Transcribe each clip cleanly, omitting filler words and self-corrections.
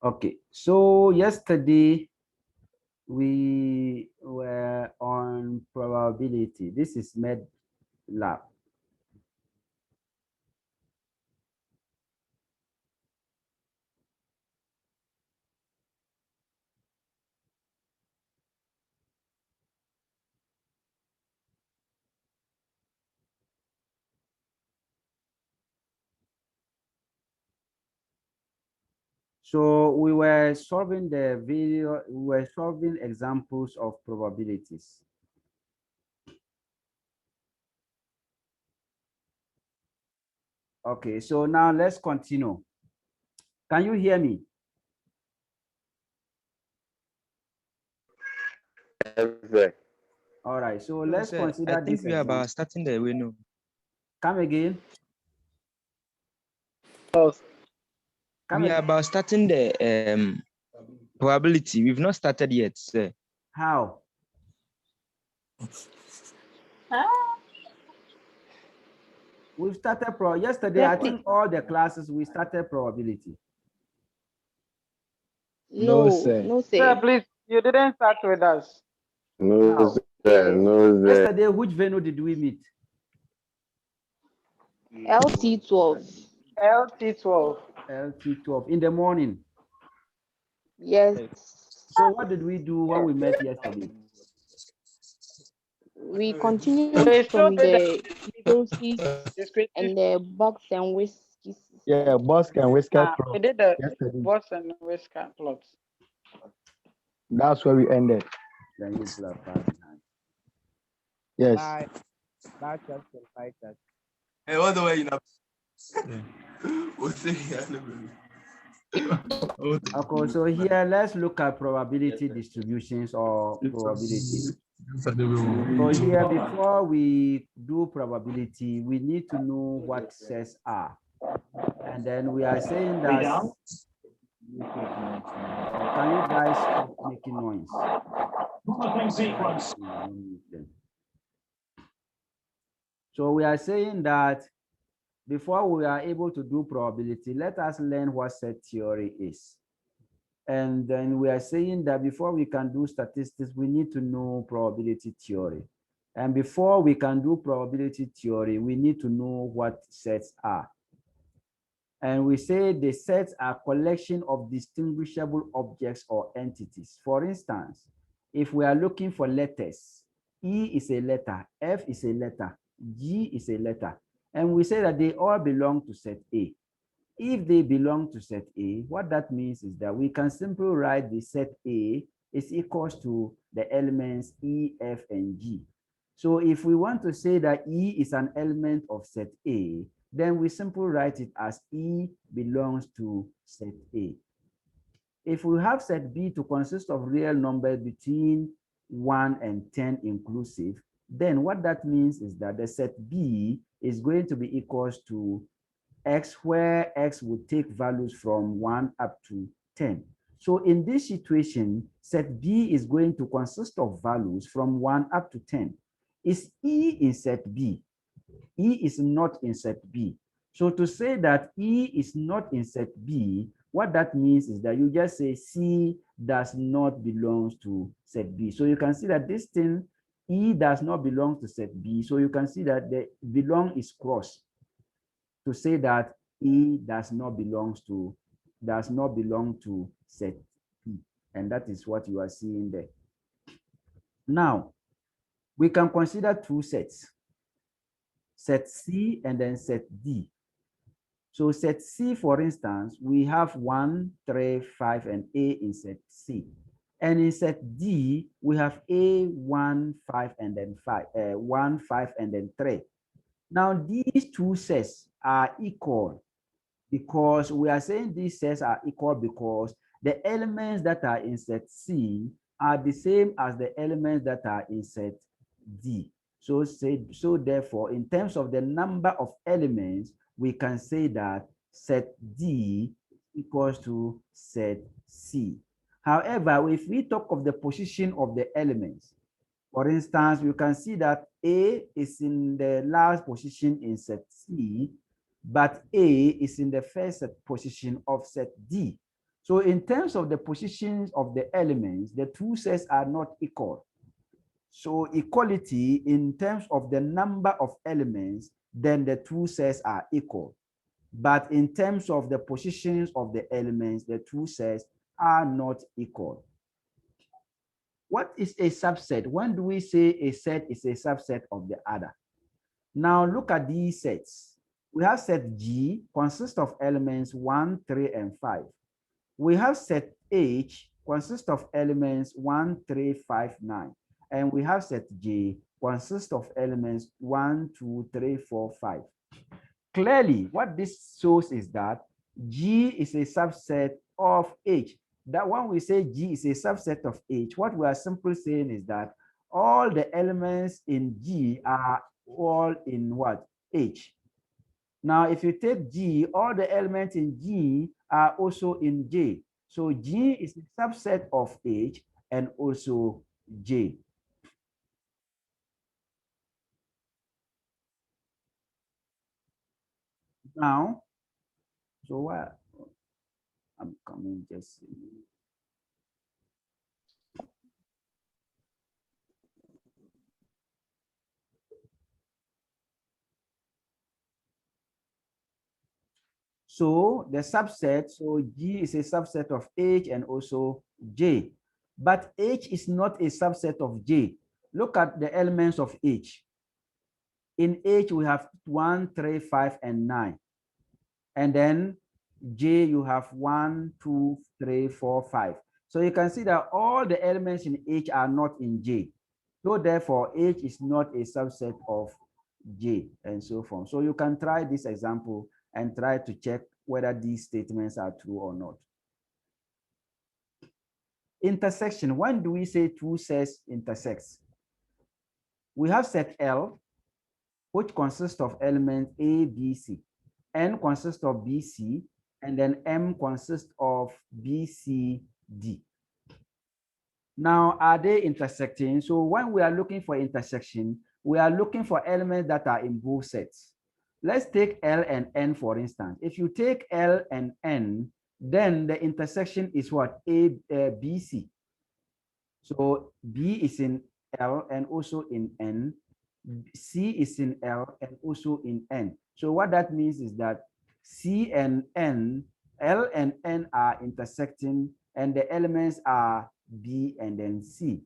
Okay, so yesterday we were on probability. This is med lab. So we were solving the video, we were solving examples of probabilities. Okay, so now let's continue. Can you hear me? Yes. All right, so No, let's sir, consider I think this we are example. about starting the way now. Come again. Come We are again. about starting the probability. We've not started yet, sir. How? We've started yesterday. I think all the classes we started probability. No, sir. Sir, please, you didn't start with us. No, How? sir. No, sir. Yesterday, which venue did we meet? LT12. LT12. LT12 in the morning. Yes. So what did we do when we met yesterday? We continued We from showed you the doses descriptive. and the box and whiskey. Yeah, box and whisker We plot did the yesterday. boss and whisker plots. That's where we ended. Then you pull up past behind. Yes. Hey, what the way you know? Okay, so here let's look at probability distributions or probability. So here, before we do probability, we need to know what sets are. And then we are saying that, can you guys stop making noise? So we are saying that before we are able to do probability, let us learn what set theory is. And then we are saying that before we can do statistics, we need to know probability theory. And before we can do probability theory, we need to know what sets are. And we say the sets are collection of distinguishable objects or entities. For instance, if we are looking for letters, E is a letter, F is a letter, G is a letter, and we say that they all belong to set A. If they belong to set A, what that means is that we can simply write the set A is equals to the elements E, F, and G. So if we want to say that E is an element of set A, then we simply write it as E belongs to set A. If we have set B to consist of real numbers between 1 and 10 inclusive, then what that means is that the set B is going to be equals to X, where X would take values from 1 up to 10. So in this situation, set B is going to consist of values from 1 up to 10. Is E in set B? E is not in set B. So to say that E is not in set B, what that means is that you just say C does not belong to set B. So you can see that this thing, E does not belong to set B. So you can see that the belong is cross to say that E does not belong to set P. And that is what you are seeing there. Now, we can consider two sets, set C and then set D. So set C, for instance, we have 1, 3, 5, and A in set C. And in set D, we have A, 1, 5, and then 5, 1, 5, and then 3. Now, these two sets are equal because we are saying these sets are equal because the elements that are in set C are the same as the elements that are in set D. So therefore, in terms of the number of elements, we can say that set D equals to set C. However, if we talk of the position of the elements, for instance, you can see that A is in the last position in set C, but A is in the first position of set D. So in terms of the positions of the elements, the two sets are not equal. So equality in terms of the number of elements, then the two sets are equal. But in terms of the positions of the elements, the two sets are not equal. What is a subset? When do we say a set is a subset of the other? Now look at these sets. We have set G consists of elements 1, 3, and 5. We have set H consists of elements 1, 3, 5, 9. And we have set J consists of elements 1, 2, 3, 4, 5. Clearly, what this shows is that G is a subset of H. That when we say G is a subset of H, what we are simply saying is that all the elements in G are all in what? H. Now, if you take G, all the elements in G are also in J. So G is a subset of H and also J. Now, so what? I'm coming just. So the subset, so G is a subset of H and also J. But H is not a subset of J. Look at the elements of H. In H, we have 1, 3, 5, and 9. And then J, you have 1, 2, 3, 4, 5. So you can see that all the elements in H are not in J. So therefore, H is not a subset of J and so forth. So you can try this example and try to check whether these statements are true or not. Intersection. When do we say two sets intersect? We have set L, which consists of elements A, B, C. N consists of B, C, and then M consists of B, C, D. Now, are they intersecting? So when we are looking for intersection, we are looking for elements that are in both sets. Let's take L and N, for instance. If you take L and N, then the intersection is what? B, C. So B is in L and also in N. C is in L and also in N. So what that means is that C and N, L and N are intersecting, and the elements are B and then C.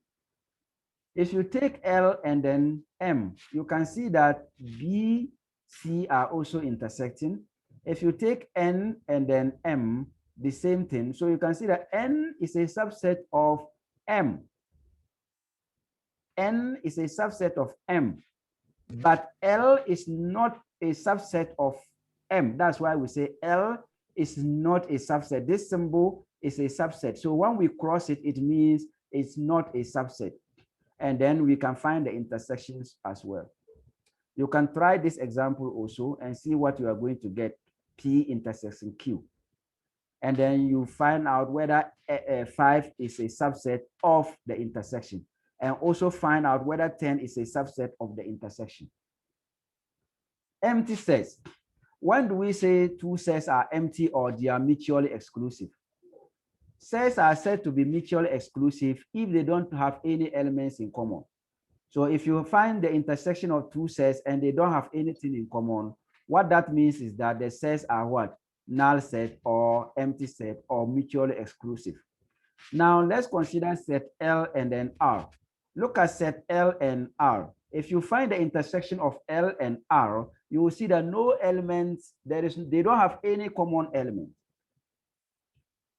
If you take L and then M, you can see that B, C are also intersecting. If you take N and then M, the same thing. So you can see that N is a subset of M. N is a subset of M, but L is not a subset of M. That's why we say L is not a subset. This symbol is a subset. So when we cross it, it means it's not a subset. And then we can find the intersections as well. You can try this example also and see what you are going to get, P intersection Q. And then you find out whether 5 is a subset of the intersection, and also find out whether 10 is a subset of the intersection. Empty sets. When do we say two sets are empty or they are mutually exclusive? Sets are said to be mutually exclusive if they don't have any elements in common. So if you find the intersection of two sets and they don't have anything in common, what that means is that the sets are what? Null set or empty set or mutually exclusive. Now let's consider set L and then R. Look at set L and R. If you find the intersection of L and R, you will see that no elements, they don't have any common element.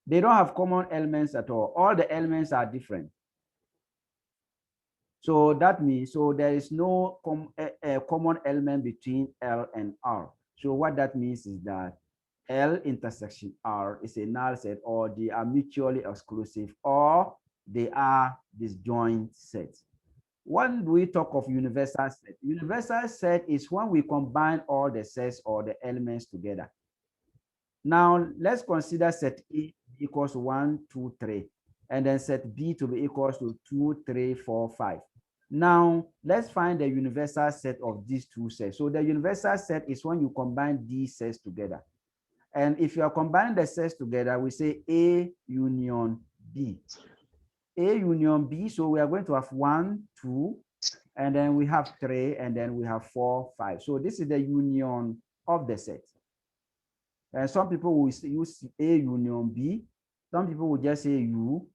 They don't have common elements at all. All the elements are different. So that means, so there is no common element between L and R. So what that means is that L intersection R is a null set, or they are mutually exclusive, or they are disjoint sets. When we talk of universal set, universal set is when we combine all the sets or the elements together. Now let's consider set A equals to 1, 2, 3, and then set B to be equals to 2, 3, 4, 5. Now let's find the universal set of these two sets. So the universal set is when you combine these sets together. And if you are combining the sets together, we say A union B. A union B, so we are going to have 1, 2, and then we have 3, and then we have 4, 5. So this is the union of the set. And some people will use A union B. Some people will just say U.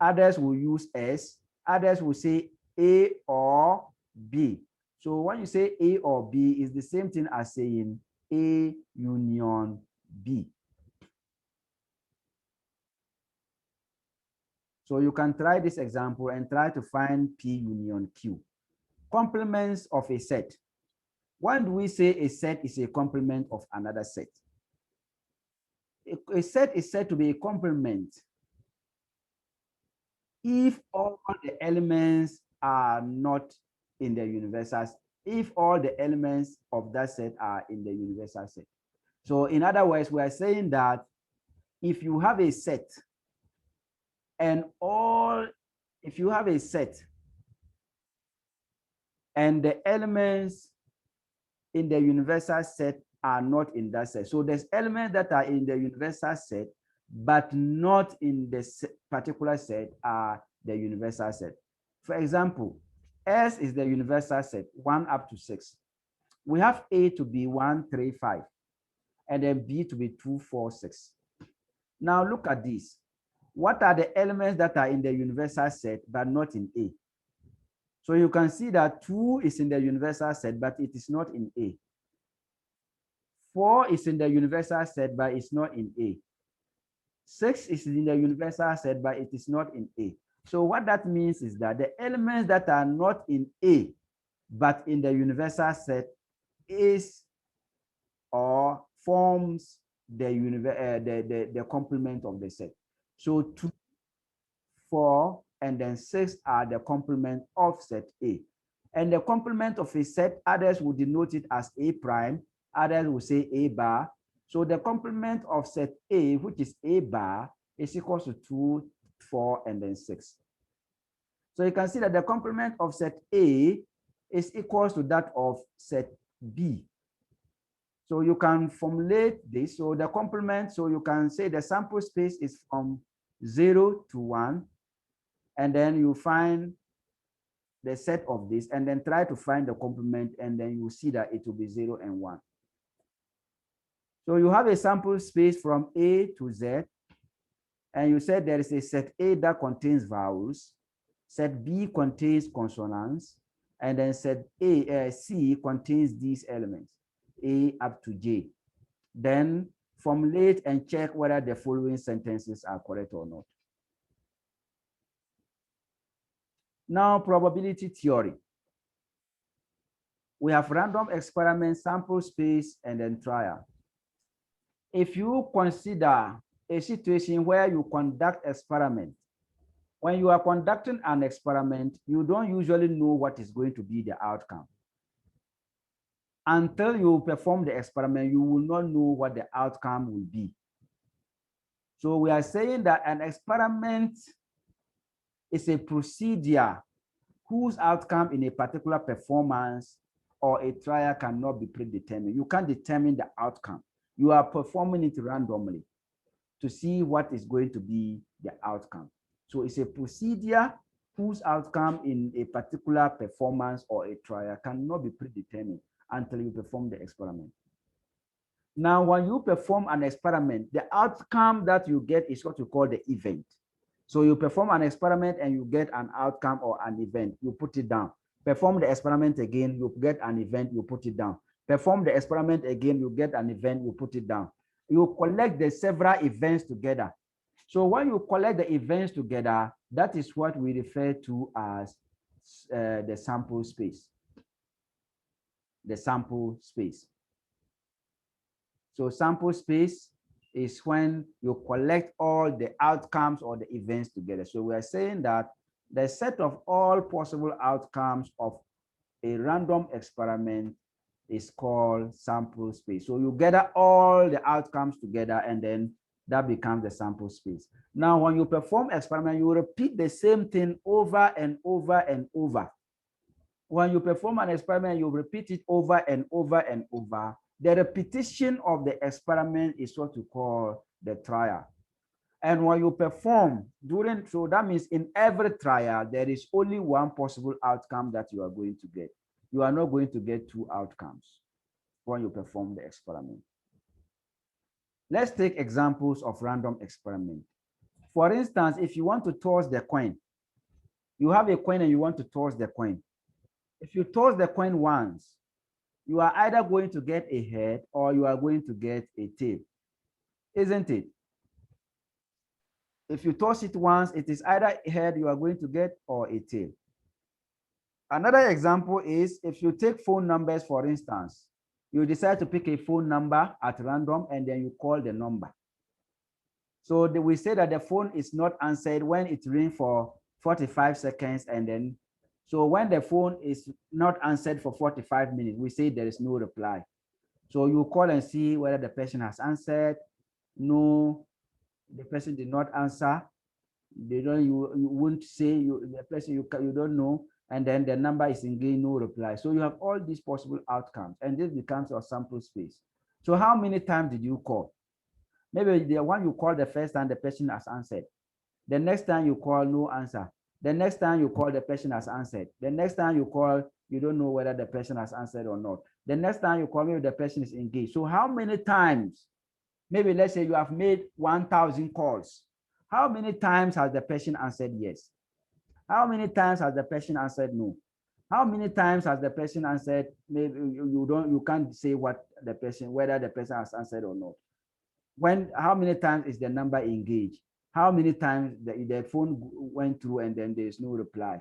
Others will use S. Others will say A or B. So when you say A or B, it's the same thing as saying A union B. So you can try this example and try to find P union Q. Complements of a set. When do we say a set is a complement of another set? A set is said to be a complement if all the elements are not in the universal, if all the elements of that set are in the universal set. So in other words, we are saying that if you have a set and if you have a set and the elements in the universal set are not in that set. So there's elements that are in the universal set, but not in the particular set are the universal set. For example, S is the universal set, 1 up to 6. We have A to be 1, 3, 5, and then B to be 2, 4, 6. Now look at this. What are the elements that are in the universal set, but not in A? So you can see that 2 is in the universal set, but it is not in A. 4 is in the universal set, but it's not in A. 6 is in the universal set, but it is not in A. So what that means is that the elements that are not in A, but in the universal set is or forms the complement of the set. So 2, 4, and then 6 are the complement of set A. And the complement of a set, others will denote it as A prime, others will say A bar. So the complement of set A, which is A bar, is equal to 2, 4, and then 6. So you can see that the complement of set A is equal to that of set B. So you can formulate this. So the complement, so you can say the sample space is from 0 to 1, and then you find the set of this, and then try to find the complement, and then you see that it will be 0 and 1. So you have a sample space from A to Z, and you said there is a set A that contains vowels, set B contains consonants, and then set C contains these elements, A up to J. Then formulate and check whether the following sentences are correct or not. Now, probability theory. We have random experiment, sample space, and then trial. If you consider a situation where you conduct experiment, when you are conducting an experiment, you don't usually know what is going to be the outcome. Until you perform the experiment, you will not know what the outcome will be. So we are saying that an experiment is a procedure whose outcome in a particular performance or a trial cannot be predetermined. You can't determine the outcome. You are performing it randomly to see what is going to be the outcome. So it's a procedure whose outcome in a particular performance or a trial cannot be predetermined until you perform the experiment. Now, when you perform an experiment, the outcome that you get is what you call the event. So you perform an experiment and you get an outcome or an event, you put it down. Perform the experiment again, you get an event, you put it down. Perform the experiment again, you get an event, you put it down. You collect the several events together. So when you collect the events together, that is what we refer to as the sample space. The sample space. So sample space is when you collect all the outcomes or the events together. So we are saying that the set of all possible outcomes of a random experiment is called sample space. So you gather all the outcomes together, and then that becomes the sample space. Now, when you perform experiment, you repeat the same thing over and over and over. When you perform an experiment, you repeat it over and over and over. The repetition of the experiment is what we call the trial. And when you perform during, so that means in every trial, there is only one possible outcome that you are going to get. You are not going to get two outcomes when you perform the experiment. Let's take examples of random experiment. For instance, if you want to toss the coin, you have a coin and you want to toss the coin. If you toss the coin once, you are either going to get a head or you are going to get a tail, isn't it? If you toss it once, it is either a head you are going to get or a tail. Another example is if you take phone numbers, for instance, you decide to pick a phone number at random and then you call the number. So we say that the phone is not answered when it rings for 45 seconds and then, so when the phone is not answered for 45 minutes, we say there is no reply. So you call and see whether the person has answered. No, the person did not answer. They don't, you won't say the person you don't know, and then the number is engaged, no reply. So you have all these possible outcomes, and this becomes your sample space. So how many times did you call? Maybe the one you call the first time, the person has answered. The next time you call, no answer. The next time you call, the person has answered. The next time you call, you don't know whether the person has answered or not. The next time you call, maybe the person is engaged. So how many times? Maybe let's say you have made 1,000 calls. How many times has the person answered yes? How many times has the person answered no? How many times has the person answered maybe you can't say what the person, whether the person has answered or not? How many times is the number engaged? How many times the phone went through and then there is no reply?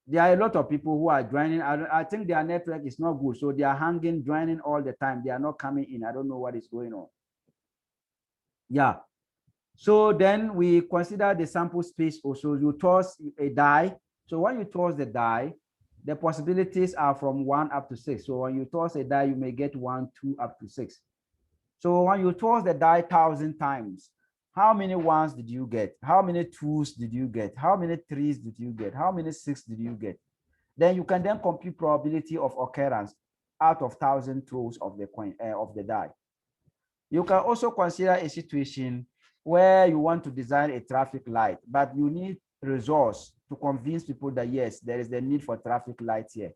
There are a lot of people who are joining. I think their network is not good, so they are hanging, joining all the time. They are not coming in. I don't know what is going on. Yeah. So then we consider the sample space also. You toss a die. So when you toss the die, the possibilities are from 1 up to 6. So when you toss a die, you may get 1, 2, up to 6. So when you toss the die 1,000 times, how many ones did you get? How many 2s did you get? How many 3s did you get? How many 6 did you get? Then you can then compute probability of occurrence out of 1,000 throws of the coin of the die. You can also consider a situation where you want to design a traffic light, but you need resource to convince people that yes, there is the need for traffic lights here.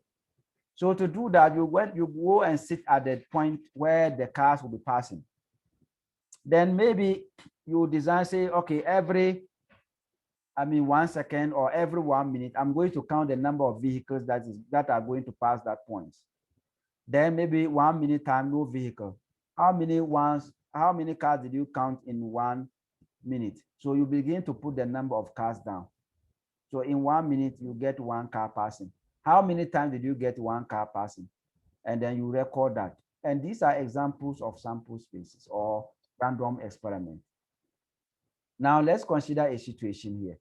So to do that, you go and sit at the point where the cars will be passing. Then maybe you design, say, okay, every 1 second or every 1 minute, I'm going to count the number of vehicles that are going to pass that point. Then maybe 1 minute time, no vehicle. How many cars did you count in 1 minute? So you begin to put the number of cars down. So in 1 minute, you get 1 car passing. How many times did you get 1 car passing? And then you record that. And these are examples of sample spaces or random experiment. Now let's consider a situation here.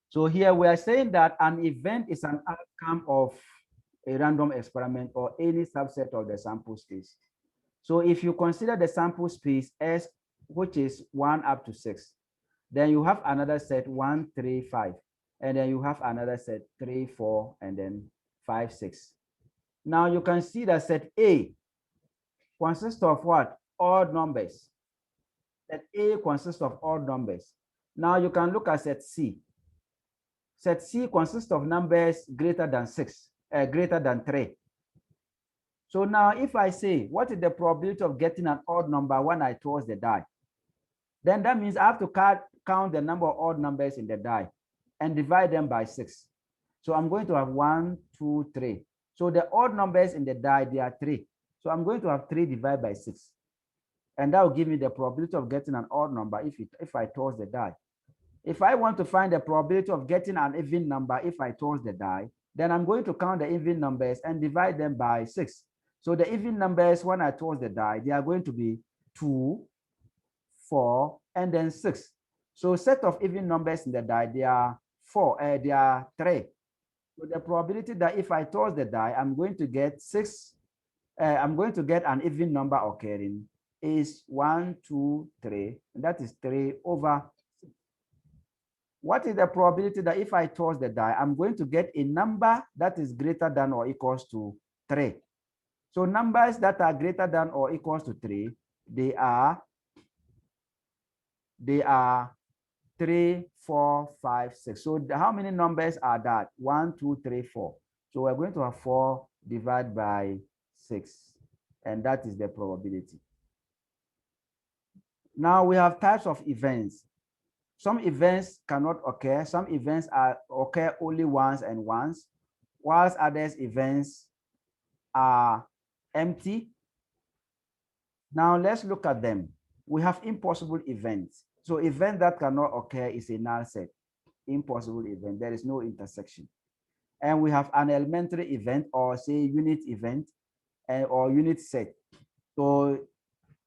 So here we are saying that an event is an outcome of a random experiment or any subset of the sample space. So if you consider the sample space S, which is 1 up to 6, then you have another set 1, 3, 5, and then you have another set 3, 4, and then 5, 6. Now you can see that set A consists of what? Odd numbers. Set A consists of odd numbers. Now you can look at set C. Set C consists of numbers greater than 6, greater than 3. So now if I say, what is the probability of getting an odd number when I toss the die? Then that means I have to count the number of odd numbers in the die and divide them by 6. So I'm going to have 1, 2, 3. So the odd numbers in the die, they are 3. So I'm going to have 3 divided by 6. And that will give me the probability of getting an odd number if I toss the die. If I want to find the probability of getting an even number if I toss the die, then I'm going to count the even numbers and divide them by 6. So the even numbers, when I toss the die, they are going to be 2, 4, and then 6. So set of even numbers in the die, they are 3. So the probability that if I toss the die, I'm going to get 6 I'm going to get an even number occurring is 1, 2, 3, and that is 3 over. What is the probability that if I toss the die, I'm going to get a number that is greater than or equals to 3? So numbers that are greater than or equals to 3, they are 3, 4, 5, 6. So how many numbers are that? 1, 2, 3, 4. So we're going to have 4 divided by 6, and that is the probability. Now we have types of events. Some events cannot occur. Some events occur only once and once, whilst others events are empty. Now let's look at them. We have impossible events. So event that cannot occur is a null set. Impossible event. There is no intersection. And we have an elementary event, or say unit event, or unit set. So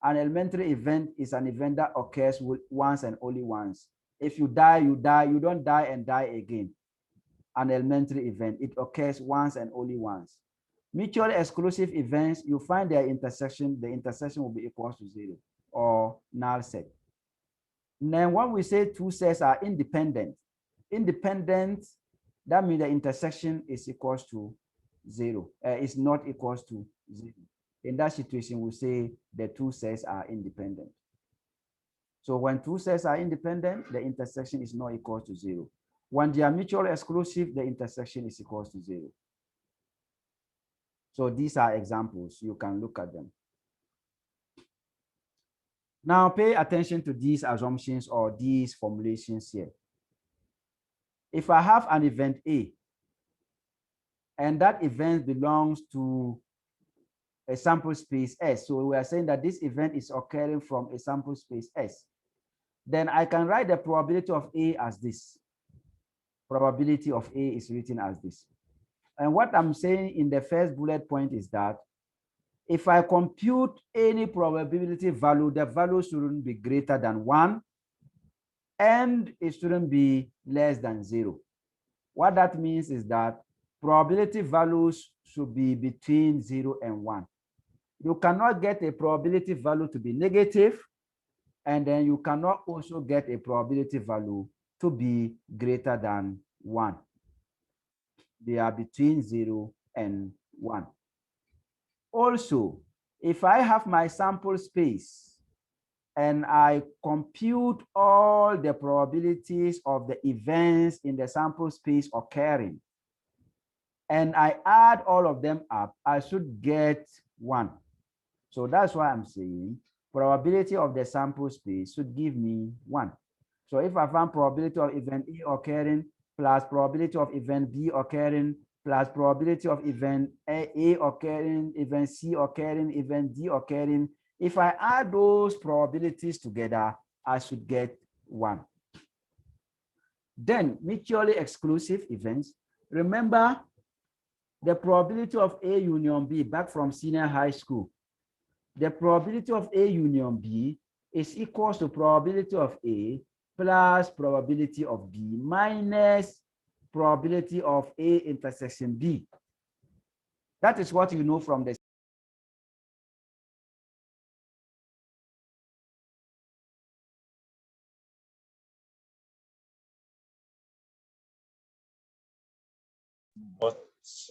an elementary event is an event that occurs once and only once. If you die, you die. You don't die and die again. An elementary event, it occurs once and only once. Mutually exclusive events, you find their intersection, the intersection will be equal to 0 or null set. And then when we say two sets are independent, that means the intersection is equals to 0, is not equals to 0. In that situation, we say the two sets are independent. So when two sets are independent, the intersection is not equal to 0. When they are mutually exclusive, the intersection is equal to 0. So these are examples. You can look at them. Now pay attention to these assumptions or these formulations here. If I have an event A, and that event belongs to a sample space S, so we are saying that this event is occurring from a sample space S, then I can write the probability of A as this. Probability of A is written as this. And what I'm saying in the first bullet point is that if I compute any probability value, the value shouldn't be greater than 1, and it shouldn't be less than 0. What that means is that probability values should be between 0 and 1. You cannot get a probability value to be negative, and then you cannot also get a probability value to be greater than 1. They are between 0 and 1. Also, if I have my sample space and I compute all the probabilities of the events in the sample space occurring, and I add all of them up, I should get 1. So that's why I'm saying probability of the sample space should give me 1. So if I find probability of event A occurring plus probability of event B occurring plus probability of event A occurring, event C occurring, event D occurring, if I add those probabilities together, I should get 1. Then mutually exclusive events. Remember the probability of A union B back from senior high school. The probability of A union B is equal to probability of A plus probability of B minus probability of A intersection B. That is what you know from the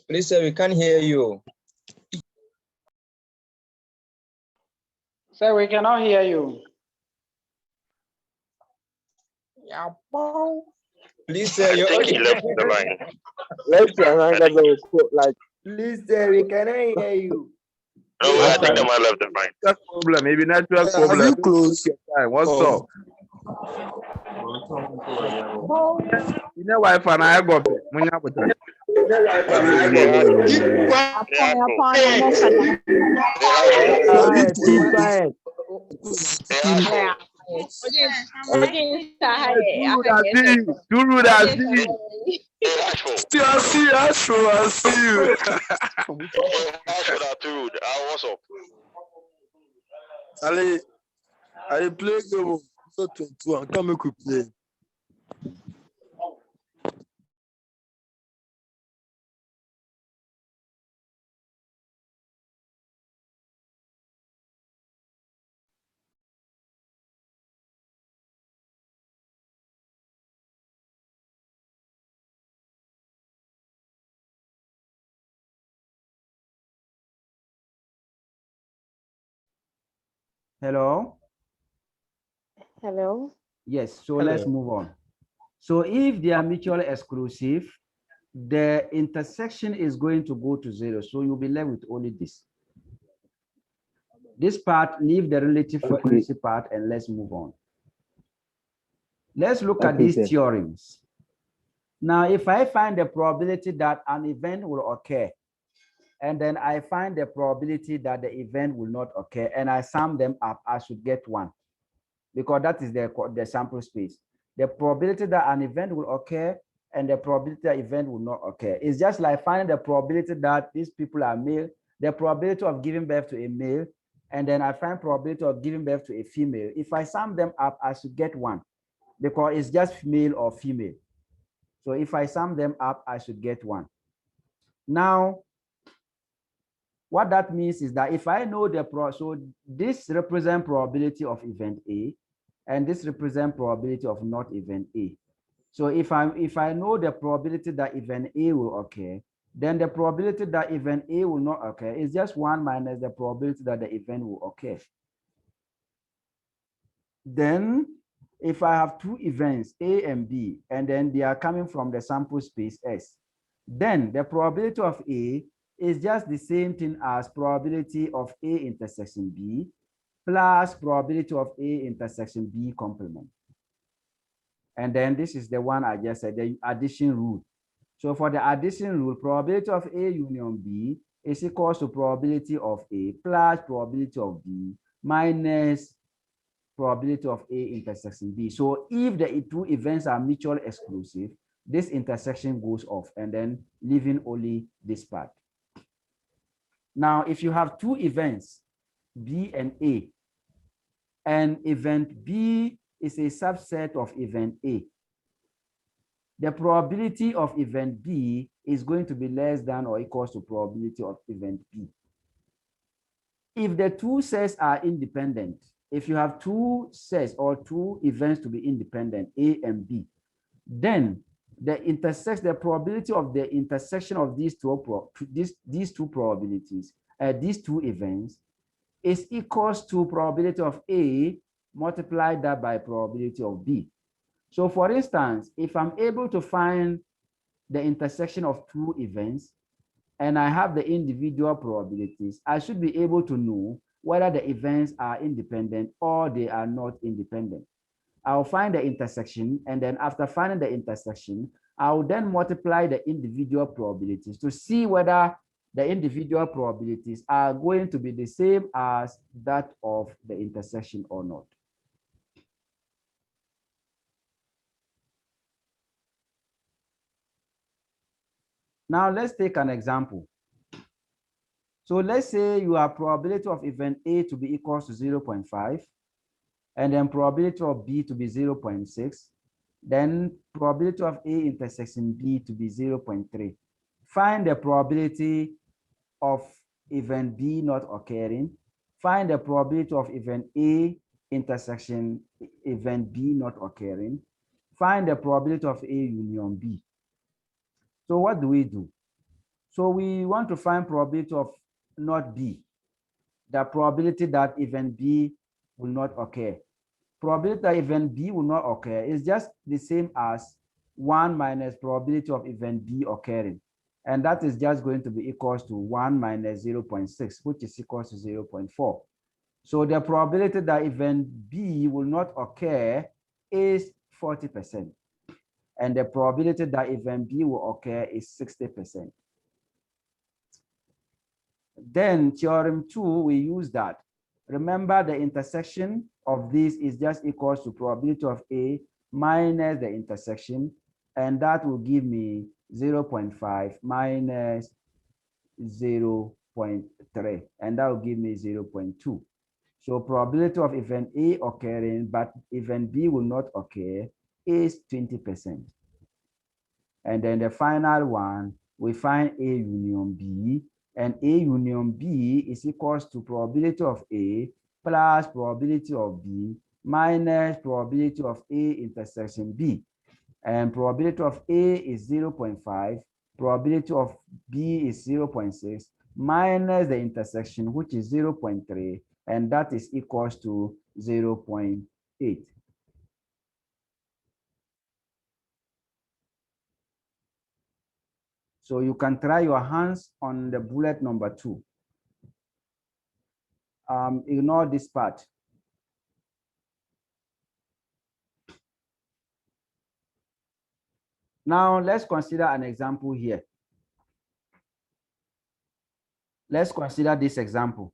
Please, sir, we can't hear you. Sir, we cannot hear you. Please, sir, you're He left the line. Let's try another quote, like, please, sir, we cannot hear you. No, I think I might left the line. Network problem, maybe network Have problem. you closed? Time. What's Oh. up? You know why for I go pay. Munya buta. Quiet, keep quiet. Too rude, I see you. I see you. What's up? I play game. So 21. Come make we play. Hello? Hello. Yes, so let's move on. So if they are mutually exclusive, the intersection is going to go to 0. So you'll be left with only this. This part, leave the relative frequency part, and let's move on. Let's look at these theorems. Now, if I find the probability that an event will occur, and then I find the probability that the event will not occur, and I sum them up, I should get 1, because that is the sample space. The probability that an event will occur and the probability that event will not occur. It's just like finding the probability that these people are male, the probability of giving birth to a male, and then I find probability of giving birth to a female. If I sum them up, I should get 1, because it's just male or female. So if I sum them up, I should get 1. Now, what that means is that if I know so this represents probability of event A, and this represents probability of not event A. So if I know the probability that event A will occur, then the probability that event A will not occur is just 1 minus the probability that the event will occur. Then, if I have 2 events, A and B, and then they are coming from the sample space S, then the probability of A is just the same thing as probability of A intersection B plus probability of A intersection B complement. And then this is the one I just said, the addition rule. So for the addition rule, probability of A union B is equal to probability of A plus probability of B minus probability of A intersection B. So if the 2 events are mutually exclusive, this intersection goes off and then leaving only this part. Now, if you have 2 events, B and A, and event B is a subset of event A, the probability of event B is going to be less than or equals to probability of event B. If the 2 sets are independent, if you have 2 sets or 2 events to be independent, A and B, then the probability of the intersection of these two probabilities, these 2 events, is equals to probability of A multiplied that by probability of B. So for instance, if I'm able to find the intersection of 2 events and I have the individual probabilities, I should be able to know whether the events are independent or they are not independent. I'll find the intersection, and then after finding the intersection, I'll then multiply the individual probabilities to see whether the individual probabilities are going to be the same as that of the intersection or not. Now let's take an example. So let's say you have probability of event A to be equals to 0.5, and then probability of B to be 0.6, then probability of A intersection B to be 0.3. Find the probability of event B not occurring. Find the probability of event A intersection event B not occurring. Find the probability of A union B. So what do? So we want to find probability of not B, the probability that event B will not occur. Probability that event B will not occur is just the same as 1 minus probability of event B occurring. And that is just going to be equals to 1 minus 0.6, which is equals to 0.4. So the probability that event B will not occur is 40%. And the probability that event B will occur is 60%. Then theorem 2, we use that. Remember, the intersection of this is just equals to probability of A minus the intersection, and that will give me 0.5 minus 0.3, and that will give me 0.2. So probability of event A occurring, but event B will not occur, is 20%. And then the final one, we find A union B, and A union B is equals to probability of A plus probability of B minus probability of A intersection B. And probability of A is 0.5, probability of B is 0.6, minus the intersection, which is 0.3, and that is equals to 0.8. So you can try your hands on the bullet number 2. Ignore this part. Now let's consider an example here. Let's consider this example.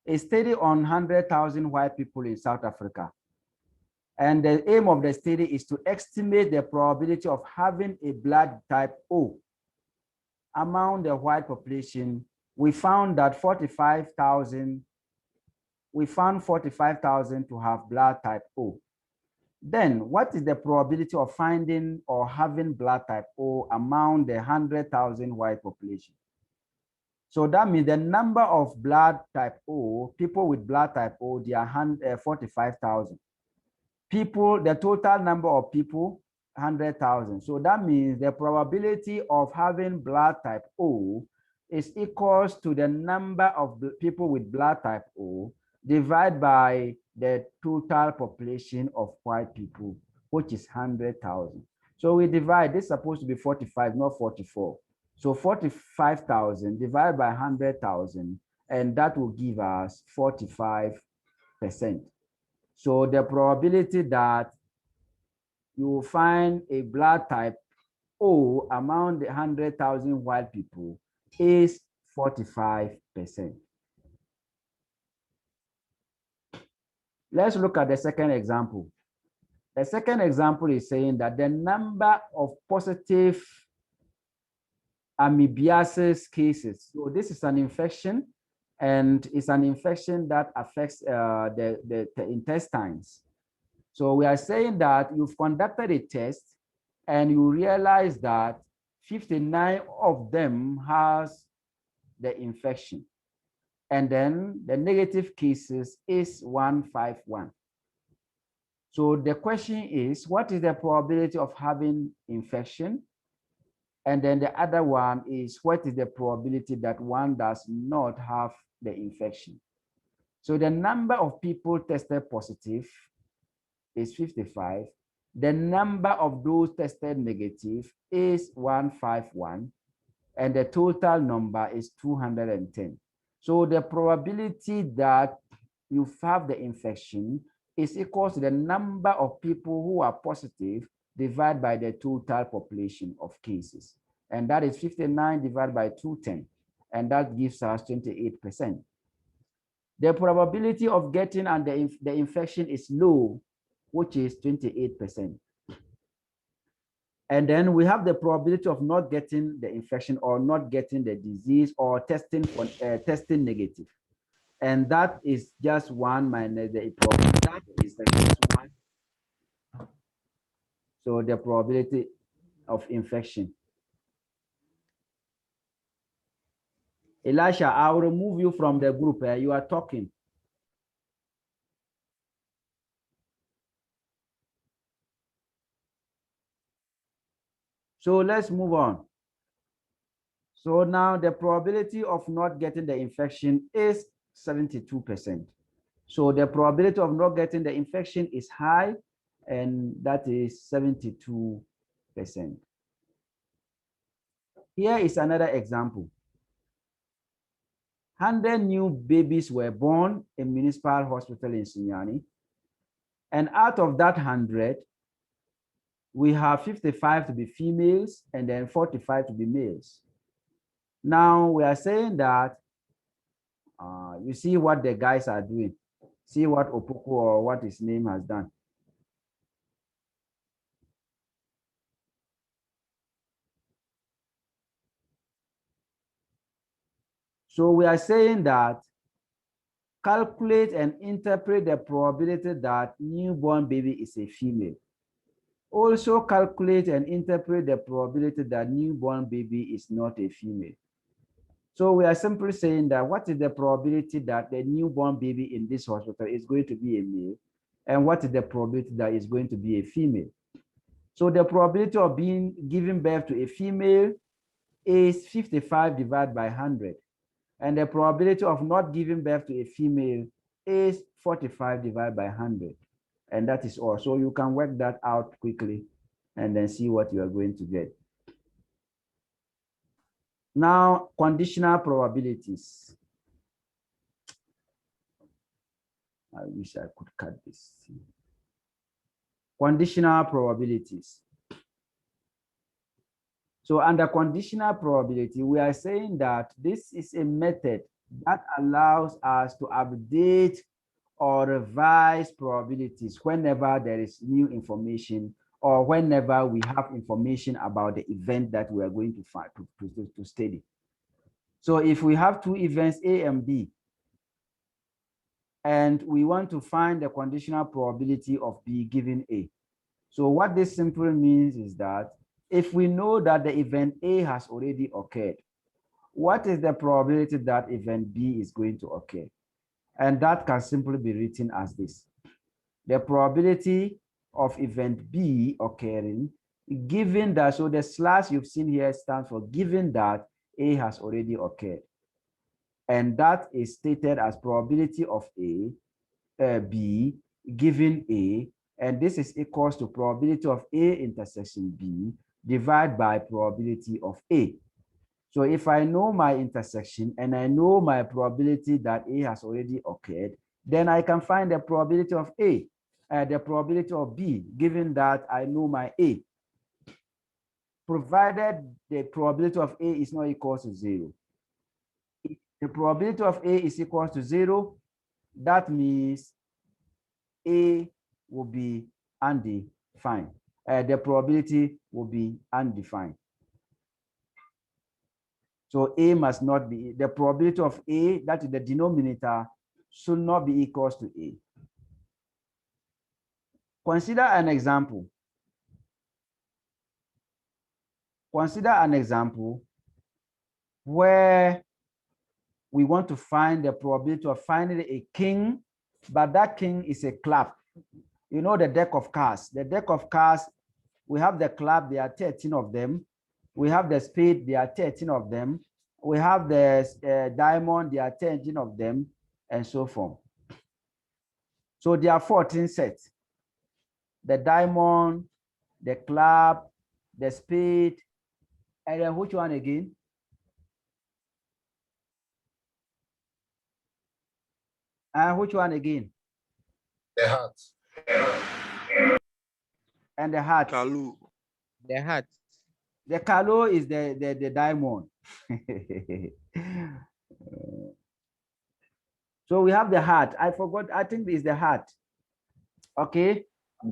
A study on 100,000 white people in South Africa. And the aim of the study is to estimate the probability of having a blood type O among the white population. We found that 45,000 to have blood type O. Then what is the probability of finding or having blood type O among the 100,000 white population? So that means the number of blood type O, people with blood type O, they are 45,000. People, the total number of people, 100,000. So that means the probability of having blood type O is equals to the number of people with blood type O divided by the total population of white people, which is 100,000. So we divide, this is supposed to be 45, not 44. So 45,000 divided by 100,000, and that will give us 45%. So the probability that you will find a blood type O among the 100,000 white people is 45%. Let's look at the second example. The second example is saying that the number of positive amoebiasis cases. So this is an infection, and it's an infection that affects the intestines. So we are saying that you've conducted a test and you realize that 59 of them has the infection. And then the negative cases is 151. So the question is, what is the probability of having infection? And then the other one is, what is the probability that one does not have the infection? So the number of people tested positive is 55. The number of those tested negative is 151. And the total number is 210. So the probability that you have the infection is equal to the number of people who are positive divided by the total population of cases. And that is 59 divided by 210. And that gives us 28%. The probability of getting the infection is low, which is 28%. And then we have the probability of not getting the infection or not getting the disease or testing negative. And that is just 1 minus the probability. That is just 1. So the probability of infection. Elisha, I will remove you from the group. You are talking. So let's move on. So now the probability of not getting the infection is 72%. So the probability of not getting the infection is high, and that is 72%. Here is another example. 100 new babies were born in municipal hospital in Sunyani. And out of that 100, we have 55 to be females and then 45 to be males. Now we are saying that, you see what the guys are doing. See what Opoku or what his name has done. So we are saying that calculate and interpret the probability that newborn baby is a female. Also calculate and interpret the probability that newborn baby is not a female. So we are simply saying that what is the probability that the newborn baby in this hospital is going to be a male, and what is the probability that is going to be a female? So the probability of giving birth to a female is 55 divided by 100. And the probability of not giving birth to a female is 45 divided by 100. And that is all. So you can work that out quickly and then see what you are going to get. Now, conditional probabilities. I wish I could cut this. Conditional probabilities. So under conditional probability, we are saying that this is a method that allows us to update or revise probabilities whenever there is new information or whenever we have information about the event that we are going to find to study. So if we have two events, A and B, and we want to find the conditional probability of B given A. So what this simply means is that if we know that the event A has already occurred, what is the probability that event B is going to occur? And that can simply be written as this. The probability of event B occurring, given that, so the slash you've seen here stands for given that A has already occurred. And that is stated as probability of B given A, and this is equals to probability of A intersection B divided by probability of A. So if I know my intersection and I know my probability that A has already occurred, then I can find the probability of A, the probability of B, given that I know my A, provided the probability of A is not equal to 0. If the probability of A is equal to 0, that means A will be undefined. The probability will be undefined. So A must not be, the probability of A, that is the denominator, should not be equal to A. Consider an example. Consider an example where we want to find the probability of finding a king, but that king is a club. You know the deck of cards. The deck of cards, we have the club, there are 13 of them. We have the spade, there are 13 of them. We have the diamond, there are 13 of them, and so forth. So there are 14 sets. The diamond, the club, the spade, and then which one again? And which one again? The heart. And the heart. Kalu. The heart. The kalo is the diamond. So we have the heart. I forgot, I think it's the heart. Okay.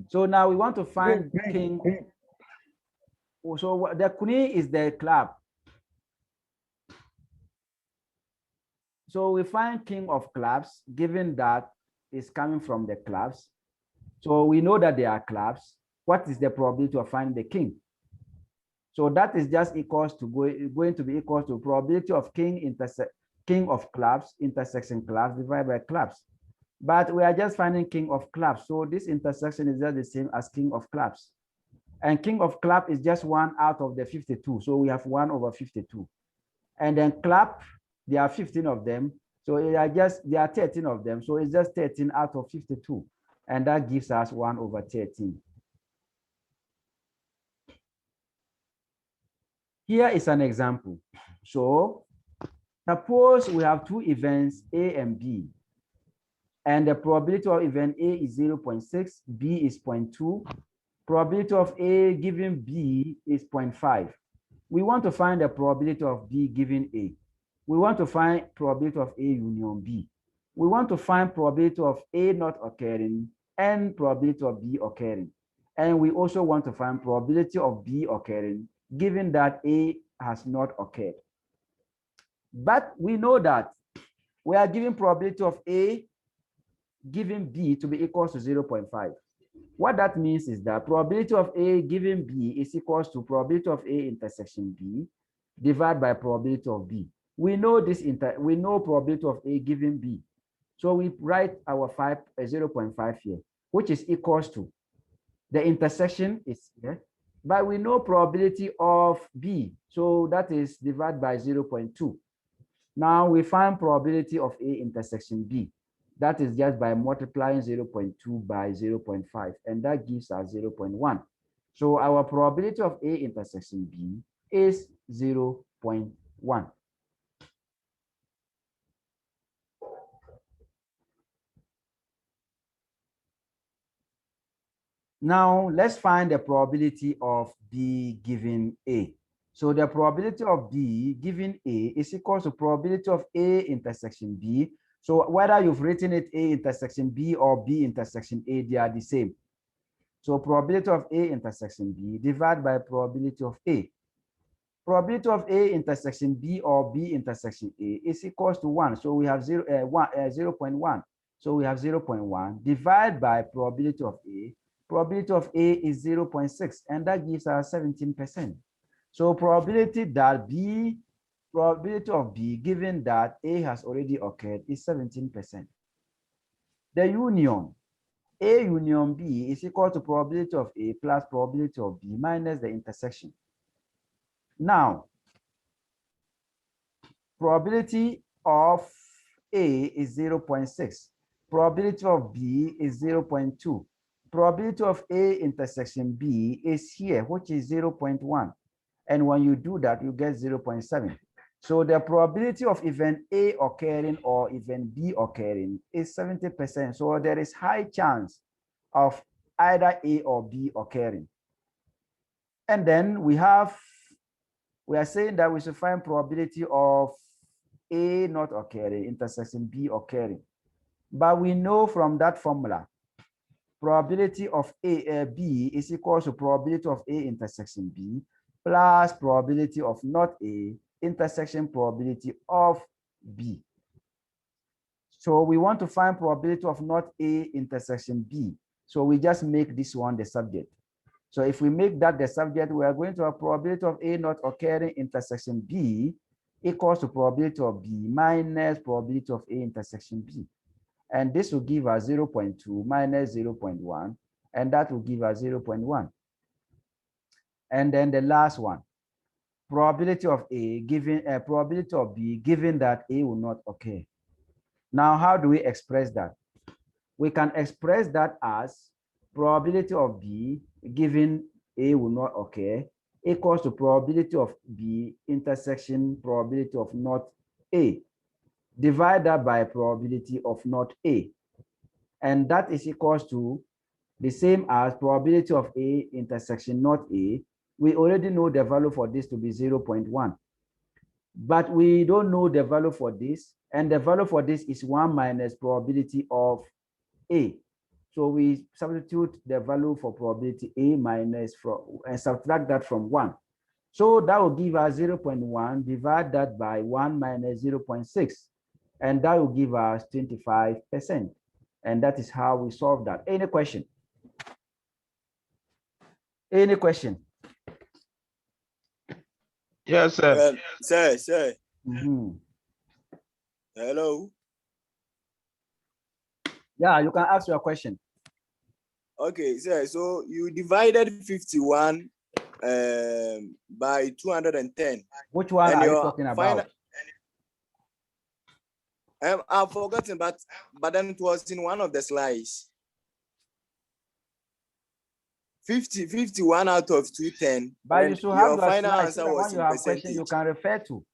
So now we want to find king. So the queen is the club. So we find king of clubs, given that it's coming from the clubs. So we know that there are clubs. What is the probability of finding the king? So that is just equals to going to be equal to probability of king of clubs intersection clubs divided by clubs. But we are just finding king of clubs. So this intersection is just the same as king of clubs. And king of club is just 1 out of the 52. So we have 1 over 52. And then club, there are 15 of them. So there are 13 of them. So it's just 13 out of 52. And that gives us 1 over 13. Here is an example. So suppose we have two events, A and B, and the probability of event A is 0.6, B is 0.2. Probability of A given B is 0.5. We want to find the probability of B given A. We want to find probability of A union B. We want to find probability of A not occurring and probability of B occurring. And we also want to find probability of B occurring, given that A has not occurred. But we know that we are given probability of A given B to be equal to 0.5. What that means is that probability of A given B is equals to probability of A intersection B divided by probability of B. We know we know probability of A given B. So we write our 0.5 here, which is equals to the intersection is here, but we know probability of B. So that is divided by 0.2. Now we find probability of A intersection B. That is just by multiplying 0.2 by 0.5, and that gives us 0.1. So our probability of A intersection B is 0.1. Now let's find the probability of B given A. So the probability of B given A is equal to probability of A intersection B. So whether you've written it A intersection B or B intersection A, they are the same. So probability of A intersection B divided by probability of A. Probability of A intersection B or B intersection A is equals to 1. So we have 0.1. So we have 0.1 divided by probability of A. Probability of A is 0.6, and that gives us 17%. So probability of B, given that A has already occurred, is 17%. The union, A union B is equal to probability of A plus probability of B minus the intersection. Now, probability of A is 0.6. Probability of B is 0.2. Probability of A intersection B is here, which is 0.1. And when you do that, you get 0.7. So the probability of event A occurring or event B occurring is 70%. So there is high chance of either A or B occurring. And then we are saying that we should find probability of A not occurring, intersection B occurring. But we know from that formula, probability of B is equal to probability of A intersection B plus probability of not A intersection probability of B. So we want to find probability of not A intersection B. So we just make this one the subject. So if we make that the subject, we are going to have probability of A not occurring intersection B equals to probability of B minus probability of A intersection B. And this will give us 0.2 minus 0.1, and that will give us 0.1. And then the last one, probability of A given probability of B given that A will not occur. Now, how do we express that? We can express that as probability of B given A will not occur equals to probability of B intersection probability of not A. Divide that by probability of not A. And that is equals to the same as probability of A intersection not A. We already know the value for this to be 0.1. But we don't know the value for this. And the value for this is 1 minus probability of A. So we substitute the value for probability A minus and subtract that from 1. So that will give us 0.1, divide that by 1 minus 0.6. And that will give us 25%. And that is how we solve that. Any question? Any question? Yes, sir. Sir. Hello. Yeah, you can ask your question. Okay, sir. So you divided 51 by 210. Which one are you talking about? I've forgotten, but then it was in one of the slides. 51 out of 210. But you should have your final slides, answer so was when you in have percentage. question, you can refer to.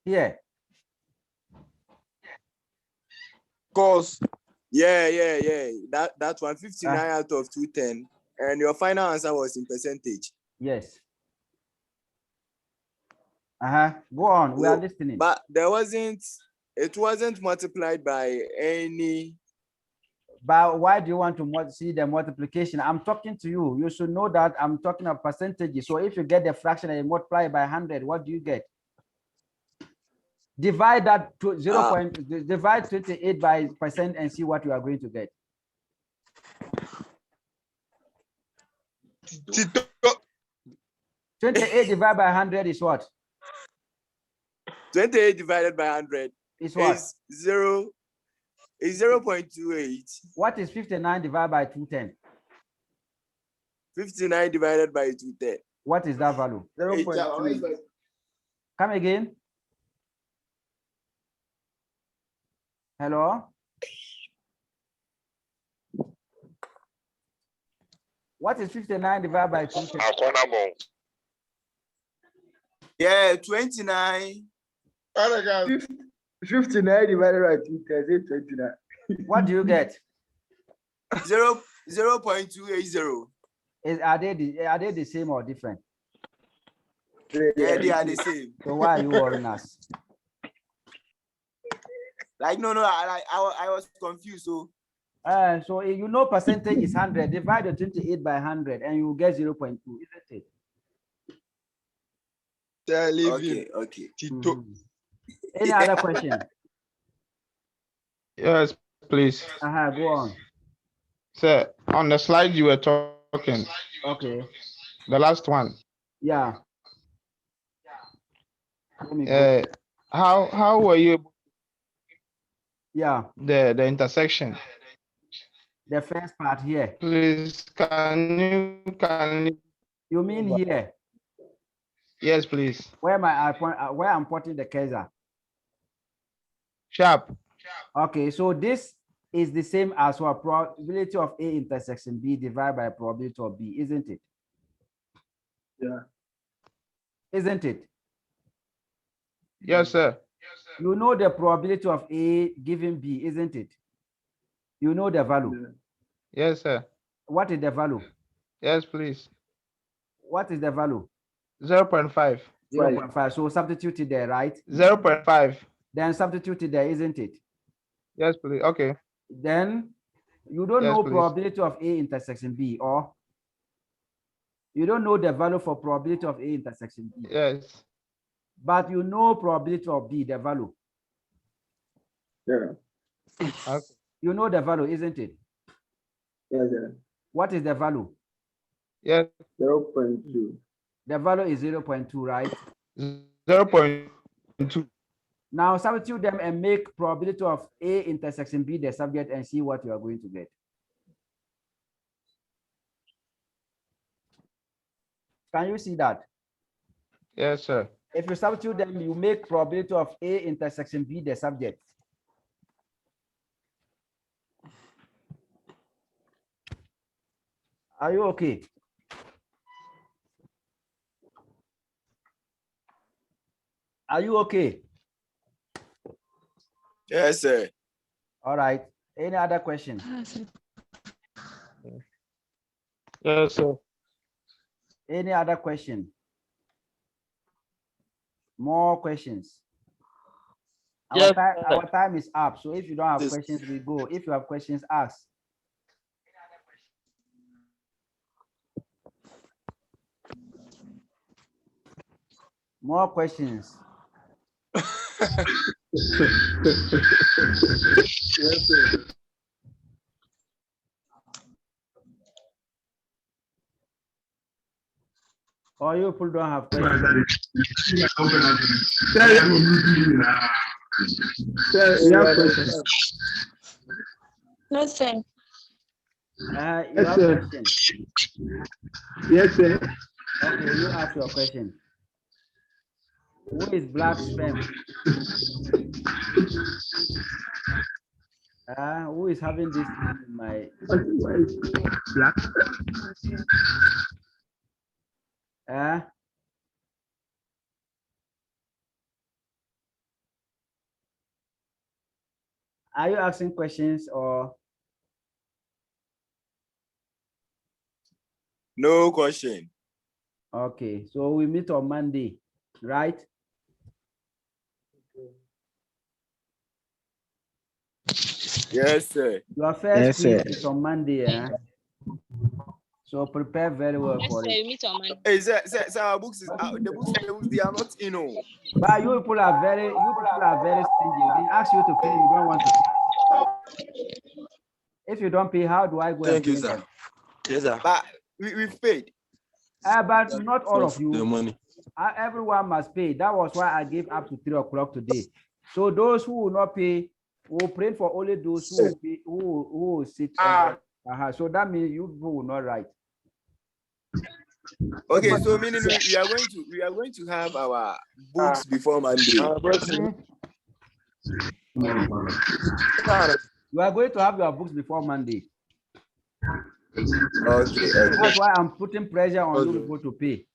Here. Cause Yeah. That one, 59 out of 210. And your final answer was in percentage. Yes. Go on. We are listening. But it wasn't multiplied by any. But why do you want to see the multiplication? I'm talking to you. You should know that I'm talking of percentages. So if you get the fraction and you multiply by 100, what do you get? Divide that to divide 28 by percent and see what you are going to get. 28 divided by 100 is what? 28 divided by 100 is what? Is 0.28. What is 59 divided by 210? 59 divided by 210. What is that value? 0.28. Come again. Hello? What is 59 divided by 210? Yeah, 29. 59 divided by 2 is 29. What do you get? 0.280. Are they the same or different? Yeah, they are the same. So why are you worrying us? Like, no, I was confused. So you know percentage is 100. Divide the 28 by 100 and you get 0.2, isn't it? Okay. Mhm. Any other question? Yes, please. Go on. Sir, on the slide you were talking, Okay. the last one. Yeah. Let me go. How were you Yeah. the intersection? The first part here. Please, can you You mean here? Yes, please. Where I'm putting the cursor? Sharp. Okay, so this is the same as what probability of A intersection B divided by probability of B, isn't it? Yeah. Isn't it? Yes, sir. You know the probability of A given B, isn't it? You know the value. Yes, sir. What is the value? Yes, please. What is the value? 0.5. 0.5. So substitute it there, right? 0.5. Then substitute it there, isn't it? Yes, please. Okay. Then you don't know probability of A intersection B, or you don't know the value for probability of A intersection B. Yes. But you know probability of B, the value. Yeah. Okay. You know the value, isn't it? Yes, sir. What is the value? Yes. 0.2. The value is 0.2, right? 0.2. Now substitute them and make probability of A intersection B the subject and see what you are going to get. Can you see that? Yes, sir. If you substitute them, you make probability of A intersection B the subject. Are you okay? Are you okay? Yes, sir. All right. Any other question? Yes, sir. Any other question? More questions? Yes, our time is up. So if you don't have questions, we go. If you have questions, ask. More questions? Yes, sir. Or you people don't have questions? No, sir. You have questions? Yes, sir. Okay, you ask your question. Who is black sperm? Who is having this in my Black. Are you asking questions or No question. okay? So we meet on Monday, right? Yes, sir. Your first Yes, quiz sir. is on Monday, so prepare very well Yes, for sir, it. we meet on Monday. Hey, sir, our books is the books they are not in. But you people are very stingy. They ask you to pay, you don't want to pay. If you don't pay, how do I go? Thank you, and pay sir. them? Yes, sir. But we've paid. But not all of The you. money. Everyone must pay. That was why I gave up to 3 o'clock today. So those who will not pay, we'll pray for only those who will pay, who will sit. So that means you people will not write. Okay, so meaning we are going to have our books before Monday. You are going to have your books before Monday. Okay. That's why I'm putting pressure on you people to pay.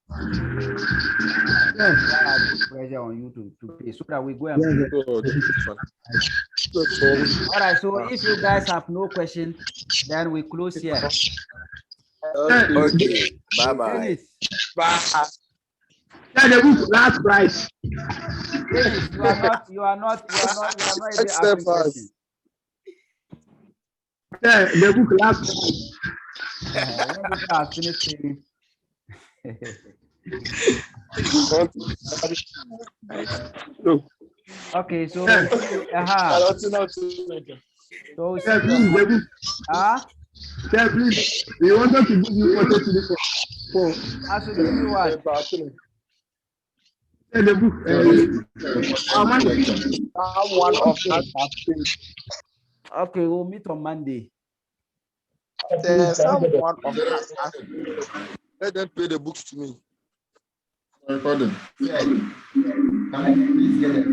That's why I put pressure on you to pay so that we go and pay. All right, so if you guys have no question, then we close here. Okay. Bye-bye. Dennis, The book last price. Dennis, you are not even asking questions. The book last price. When people are finished paying. Okay, so so Sir, please, the book. Sir, please. We wanted to give you photo to the phone. I should give you what? The book. One of us have paid. Okay, we'll meet on Monday. Someone of us has paid. Let them pay the books to me. Recording. Yeah. Can I please get it?